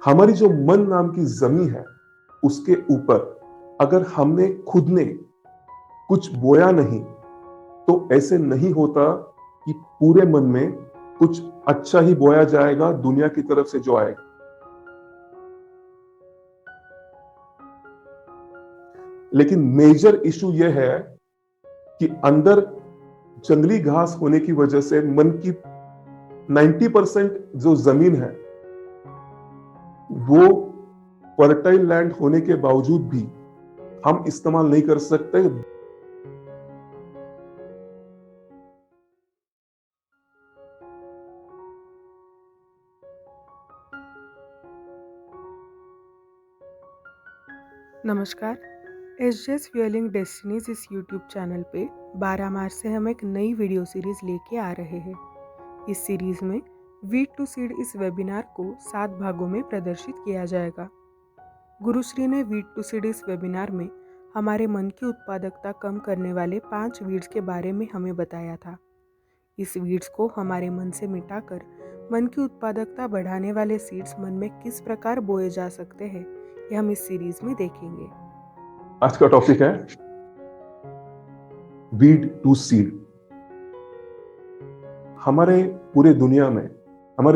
हमारी जो मन नाम की जमीन है उसके ऊपर अगर हमने खुद ने कुछ बोया नहीं तो ऐसे नहीं होता कि पूरे मन में कुछ अच्छा ही बोया जाएगा दुनिया की तरफ से जो आएगा। लेकिन मेजर इशू यह है कि अंदर जंगली घास होने की वजह से मन की 90% जो जमीन है वो फर्टाइल लैंड होने के बावजूद भी हम इस्तेमाल नहीं कर सकते। नमस्कार। एसजेस फ्यूलिंग डेस्टिनीज इस यूट्यूब चैनल पे 12 मार्च से हम एक नई वीडियो सीरीज लेके आ रहे हैं। इस सीरीज में वीट टू सीड इस वेबिनार को 7 भागों में प्रदर्शित किया जाएगा। गुरुश्री ने वीट टू सीड इस वेबिनार में हमारे मन की उत्पादकता कम करने वाले 5 वीड्स के बारे में हमें बताया था। इस वीड्स को हमारे मन से मिटाकर मन की उत्पादकता बढ़ाने वाले सीड्स मन में किस प्रकार बोए जा सकते हैं, ये हम इस सीरीज में देखेंगे। आज का टॉपिक है वीड टू सीड। हमारे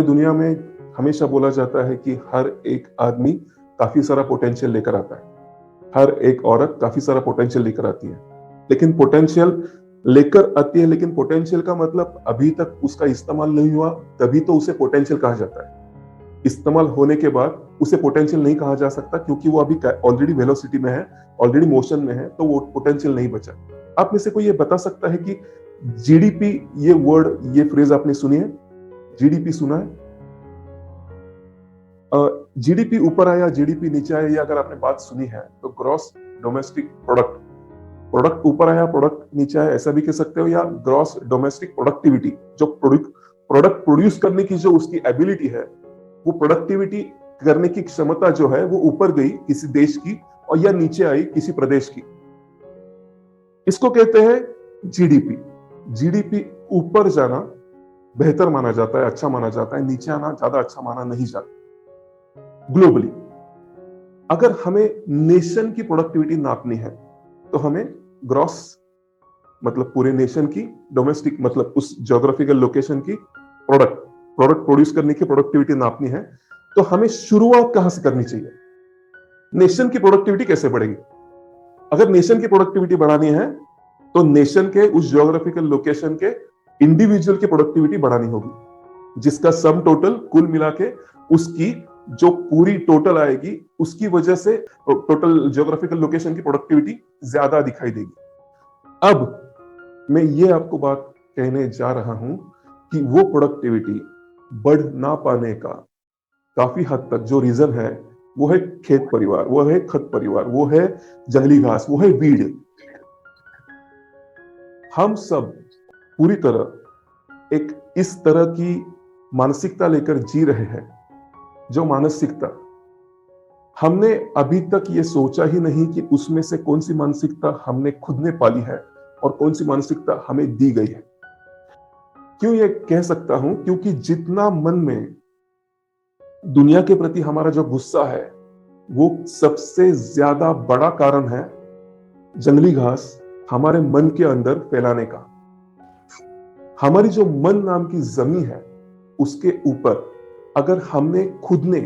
दुनिया में हमेशा बोला जाता है कि हर एक आदमी काफी सारा पोटेंशियल लेकर आता है, हर एक औरत काफी सारा पोटेंशियल लेकर आती है। लेकिन पोटेंशियल लेकर आती है, लेकिन पोटेंशियल का मतलब अभी तक उसका इस्तेमाल नहीं हुआ, तभी तो उसे पोटेंशियल कहा जाता है। इस्तेमाल होने के बाद उसे पोटेंशियल नहीं कहा जा सकता क्योंकि वो अभी ऑलरेडी वेलोसिटी में है, ऑलरेडी मोशन में है, तो वो पोटेंशियल नहीं बचा। आप में से कोई ये बता सकता है कि जीडीपी, ये वर्ड, ये फ्रेज आपने सुनी है? जीडीपी सुना है? जीडीपी ऊपर आया, जीडीपी नीचे आया, ये अगर आपने बात सुनी है तो ग्रॉस डोमेस्टिक प्रोडक्ट, प्रोडक्ट ऊपर आया, प्रोडक्ट नीचे आया, ऐसा भी कह सकते हो, या ग्रॉस डोमेस्टिक प्रोडक्टिविटी, जो प्रोडक्ट प्रोड्यूस करने की जो उसकी एबिलिटी है, वो प्रोडक्टिविटी करने की क्षमता जो है वो ऊपर गई किसी देश की और या नीचे आई किसी प्रदेश की। इसको कहते हैं जीडीपी। जीडीपी ऊपर जाना बेहतर माना जाता है, अच्छा माना जाता है, नीचे आना ज्यादा अच्छा माना नहीं जाता ग्लोबली। अगर हमें नेशन की प्रोडक्टिविटी नापनी है तो हमें ग्रॉस मतलब पूरे नेशन की, डोमेस्टिक मतलब उस ज्योग्राफिकल लोकेशन की प्रोडक्ट प्रोड्यूस करने की प्रोडक्टिविटी नापनी है, तो हमें शुरुआत कहां से करनी चाहिए? नेशन की प्रोडक्टिविटी कैसे बढ़ेगी? अगर नेशन की प्रोडक्टिविटी बढ़ानी है तो नेशन के उस ज्योग्राफिकल लोकेशन के इंडिविजुअल की प्रोडक्टिविटी बढ़ानी होगी, जिसका सम टोटल कुल मिला के उसकी जो पूरी टोटल आएगी उसकी वजह से टोटल ज्योग्राफिकल लोकेशन की प्रोडक्टिविटी ज्यादा दिखाई देगी। अब मैं ये आपको बात कहने जा रहा हूं कि वो प्रोडक्टिविटी बढ़ ना पाने का काफी हद तक जो रीजन है वो है खेत परिवार, वो है खत परिवार, वो है जंगली घास, वो है वीड। हम सब पूरी तरह एक इस तरह की मानसिकता लेकर जी रहे हैं, जो मानसिकता हमने अभी तक ये सोचा ही नहीं कि उसमें से कौन सी मानसिकता हमने खुद ने पाली है और कौन सी मानसिकता हमें दी गई है। क्यों ये कह सकता हूं? क्योंकि जितना मन में दुनिया के प्रति हमारा जो गुस्सा है वो सबसे ज्यादा बड़ा कारण है जंगली घास हमारे मन के अंदर फैलाने का। हमारी जो मन नाम की जमीन है उसके ऊपर अगर हमने खुद ने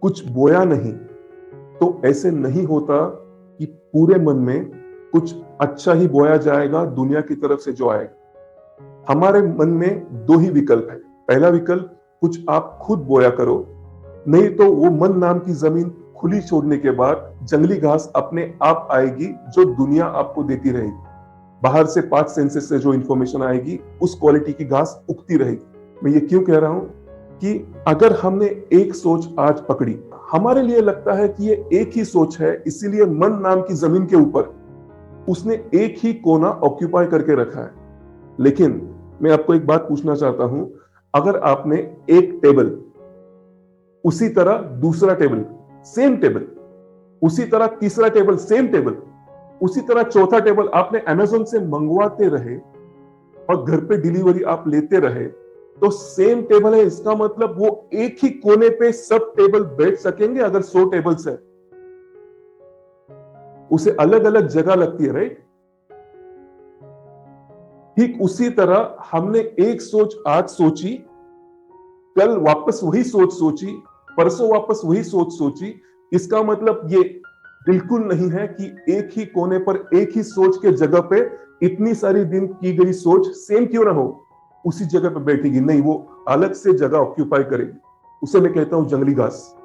कुछ बोया नहीं तो ऐसे नहीं होता कि पूरे मन में कुछ अच्छा ही बोया जाएगा दुनिया की तरफ से जो आएगा। हमारे मन में दो ही विकल्प है। पहला विकल्प, कुछ आप खुद बोया करो, नहीं तो वो मन नाम की जमीन खुली छोड़ने के बाद जंगली घास अपने आप आएगी जो दुनिया आपको देती रहेगी। बाहर से 5 सेंसेस से जो इंफॉर्मेशन आएगी उस क्वालिटी की घास उगती रहेगी। मैं ये क्यों कह रहा हूं कि अगर हमने एक सोच आज पकड़ी, हमारे लिए लगता है कि ये एक ही सोच है, इसीलिए मन नाम की जमीन के ऊपर उसने एक ही कोना ऑक्यूपाई करके रखा है। लेकिन मैं आपको एक बात पूछना चाहता हूं, अगर आपने एक टेबल, उसी तरह दूसरा टेबल, सेम टेबल, उसी तरह तीसरा टेबल, सेम टेबल, उसी तरह चौथा टेबल आपने अमेज़न से मंगवाते रहे और घर पे डिलीवरी आप लेते रहे, तो सेम टेबल है, इसका मतलब वो एक ही कोने पे सब टेबल बैठ सकेंगे। अगर 100 टेबल्स है, उसे अलग अलग जगह लगती है, राइट? ठीक उसी तरह हमने एक सोच आज सोची, कल वापस वही सोच सोची, परसों वापस वही सोच सोची। इसका मतलब ये बिल्कुल नहीं है कि एक ही कोने पर एक ही सोच के जगह पे इतनी सारी दिन की गई सोच सेम क्यों ना हो, उसी जगह पे बैठेगी। नहीं, वो अलग से जगह ऑक्यूपाई करेगी। उसे मैं कहता हूं जंगली घास।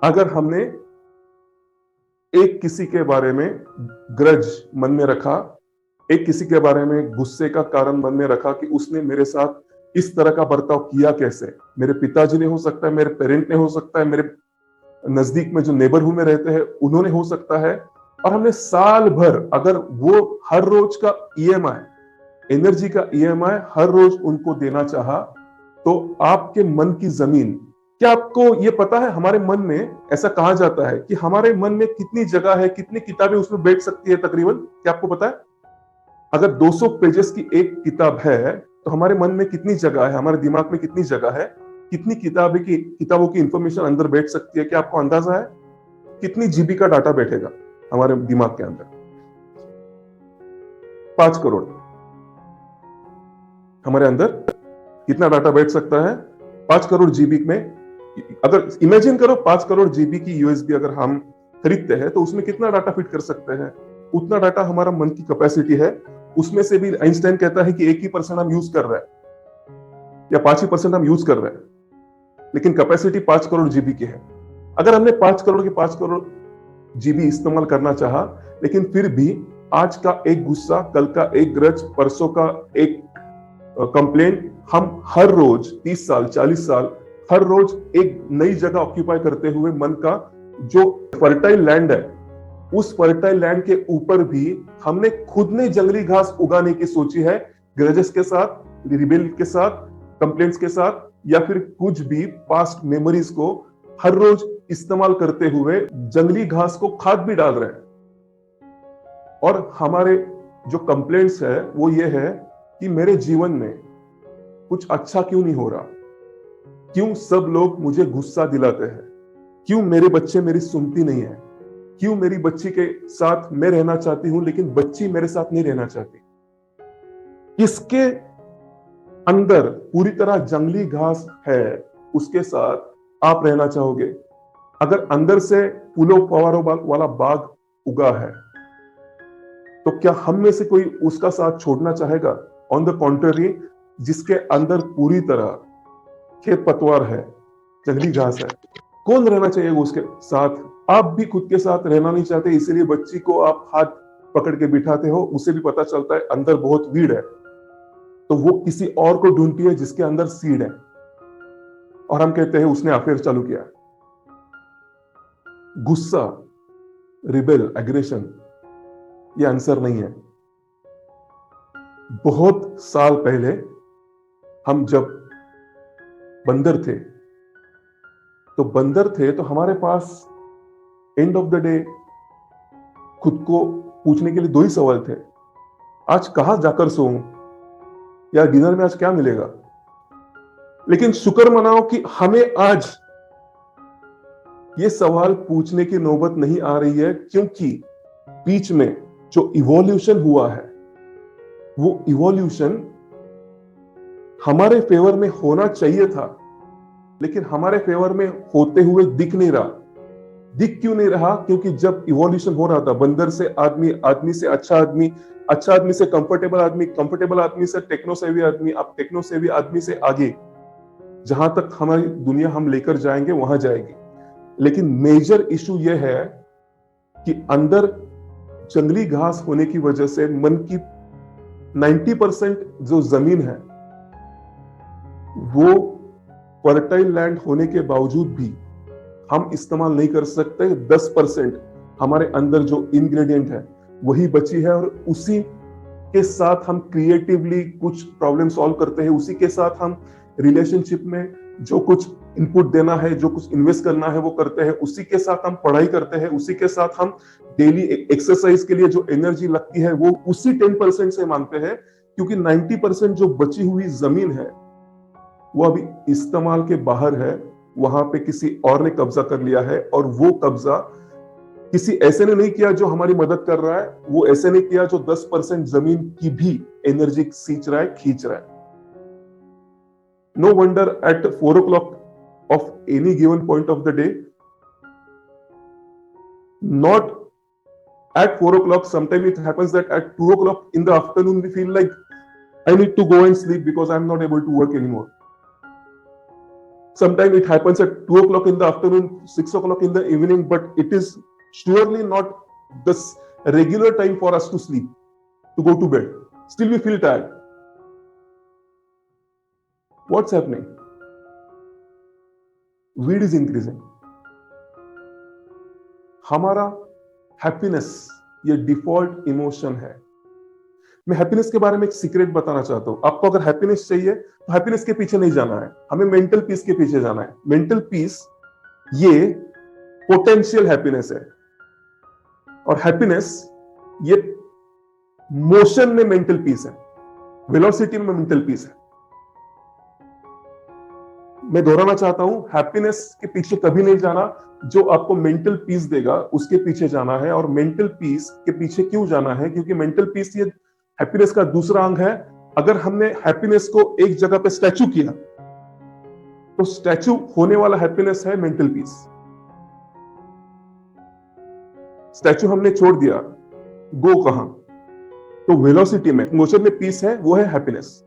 अगर हमने एक किसी के बारे में ग्रज मन में रखा, एक किसी के बारे में गुस्से का कारण मन में रखा कि उसने मेरे साथ इस तरह का बर्ताव किया कैसे, मेरे पिताजी ने हो सकता है, मेरे पेरेंट ने हो सकता है, मेरे नजदीक में जो नेबरहुड में रहते हैं उन्होंने हो सकता है, और हमने साल भर अगर वो हर रोज का ईएमआई, एनर्जी का ईएमआई हर रोज उनको देना चाहा, तो आपके मन की जमीन, क्या आपको ये पता है हमारे मन में ऐसा कहा जाता है कि हमारे मन में कितनी जगह है, कितनी किताबें उसमें बैठ सकती है तकरीबन? क्या आपको पता है? अगर 200 पेजेस की एक किताब है तो हमारे मन में कितनी जगह है, हमारे दिमाग में कितनी जगह है, कितनी किताबों की इंफॉर्मेशन अंदर बैठ सकती है? क्या आपको अंदाजा है कितनी जीबी का डाटा बैठेगा हमारे दिमाग के अंदर? 5 करोड़। हमारे अंदर कितना डाटा बैठ सकता है? 5 करोड़ जीबी में। अगर इमेजिन करो 5 करोड़ जीबी की यूएसबी अगर हम खरीदते हैं तो उसमें कितना डाटा फिट कर सकते हैं? उतना डाटा हमारा मन की कैपेसिटी है। उसमें से भी आइंस्टाइन कहता है कि 1% हम यूज कर रहे हैं या 5% हम यूज कर रहे हैं, लेकिन कैपेसिटी 5 करोड़ जीबी की है। अगर हमने 5 करोड़ के 5 करोड़ जीबी इस्तेमाल करना चाहा, लेकिन फिर भी आज का एक गुस्सा, कल का एक ग्रज, परसों का एक कंप्लेंट, हम हर रोज 30 साल 40 साल हर रोज एक नई जगह ऑक्यूपाई करते हुए मन का जो फर्टाइल लैंड है, उस फर्टाइल लैंड के ऊपर भी हमने खुद ने जंगली घास उगाने की सोची है, ग्रजेस के साथ, रिबेल के साथ, कंप्लेंट्स के साथ, या फिर कुछ भी पास्ट मेमोरीज को हर रोज इस्तेमाल करते हुए जंगली घास को खाद भी डाल रहे हैं। और हमारे जो कंप्लेंट्स है वो ये है कि मेरे जीवन में कुछ अच्छा क्यों नहीं हो रहा, क्यों सब लोग मुझे गुस्सा दिलाते हैं, क्यों मेरे बच्चे मेरी सुनती नहीं है, क्यों मेरी बच्ची के साथ मैं रहना चाहती हूं लेकिन बच्ची मेरे साथ नहीं रहना चाहती। इसके अंदर पूरी तरह जंगली घास है, उसके साथ आप रहना चाहोगे? अगर अंदर से फूलों फवारों वाला बाग उगा है तो क्या हम में से कोई उसका साथ छोड़ना चाहेगा? ऑन द कॉन्ट्ररी, जिसके अंदर पूरी तरह खेत पतवार है, जंगली घास है, कौन रहना चाहिए उसके साथ? आप भी खुद के साथ रहना नहीं चाहते, इसीलिए बच्ची को आप हाथ पकड़ के बिठाते हो। उसे भी पता चलता है अंदर बहुत वीड है, तो वो किसी और को ढूंढती है जिसके अंदर सीड है, और हम कहते हैं उसने अफेयर चालू किया। गुस्सा, रिबेल, एग्रेशन, ये आंसर नहीं है। बहुत साल पहले हम जब बंदर थे तो हमारे पास एंड ऑफ द डे खुद को पूछने के लिए 2 ही सवाल थे, आज कहां जाकर सोऊं या डिनर में आज क्या मिलेगा। लेकिन शुक्र मनाओ कि हमें आज ये सवाल पूछने की नौबत नहीं आ रही है, क्योंकि बीच में जो इवोल्यूशन हुआ है वो इवोल्यूशन हमारे फेवर में होना चाहिए था, लेकिन हमारे फेवर में होते हुए दिख नहीं रहा। दिख क्यों नहीं रहा? क्योंकि जब इवोल्यूशन हो रहा था, बंदर से आदमी, आदमी से अच्छा आदमी, अच्छा आदमी से कंफर्टेबल आदमी, कंफर्टेबल आदमी से टेक्नोसेवी आदमी, अब टेक्नोसेवी आदमी से आगे, जहां तक हमारी दुनिया हम लेकर जाएंगे वहां जाएगी। लेकिन मेजर इशू यह है कि अंदर जंगली घास होने की वजह से मन की 90% जो जमीन है वो फर्टाइल लैंड होने के बावजूद भी हम इस्तेमाल नहीं कर सकते। 10% हमारे अंदर जो इंग्रेडिएंट है वही बची है, और उसी के साथ हम क्रिएटिवली कुछ प्रॉब्लम सॉल्व करते हैं, उसी के साथ हम रिलेशनशिप में जो कुछ इनपुट देना है, जो कुछ इन्वेस्ट करना है वो करते हैं, उसी के साथ हम पढ़ाई करते हैं, उसी के साथ हम डेली एक्सरसाइज के लिए जो एनर्जी लगती है वो उसी 10% से मांगते हैं। क्योंकि 90% जो बची हुई जमीन है वो अभी इस्तेमाल के बाहर है, वहां पे किसी और ने कब्जा कर लिया है, और वो कब्जा किसी ऐसे ने नहीं किया जो हमारी मदद कर रहा है, वो ऐसे ने किया जो 10% जमीन की भी एनर्जी सींच रहा है, खींच रहा है। No wonder at 4 o'clock of any given point of the day, not at 4 o'clock, sometimes it happens that at 2 o'clock in the afternoon we feel like I need to go and sleep because I'm not able to work anymore. Sometimes it happens at 2 o'clock in the afternoon, 6 o'clock in the evening, but it is surely not the regular time for us to sleep, to go to bed. Still we feel tired. What's happening? Weed is increasing. हमारा happiness ये default emotion है। मैं happiness के बारे में एक secret बताना चाहता हूं। आपको अगर हैप्पीनेस चाहिए तो हैप्पीनेस के पीछे नहीं जाना है, हमें मेंटल पीस के पीछे जाना है। मेंटल पीस ये पोटेंशियल हैप्पीनेस है, और हैप्पीनेस ये मोशन में मेंटल पीस है, वेलोसिटी में मेंटल पीस है। मैं दोहराना चाहता हूं, हैप्पीनेस के पीछे कभी नहीं जाना, जो आपको मेंटल पीस देगा उसके पीछे जाना है। और मेंटल पीस के पीछे क्यों जाना है? क्योंकि मेंटल पीस ये हैप्पीनेस का दूसरा अंग है। अगर हमने हैप्पीनेस को एक जगह पे स्टैचू किया तो स्टैचू होने वाला हैप्पीनेस है मेंटल पीस। स्टैचू हमने छोड़ दिया, गो कहां? तो वेलोसिटी में, मोशन में पीस है, वो है हैप्पीनेस।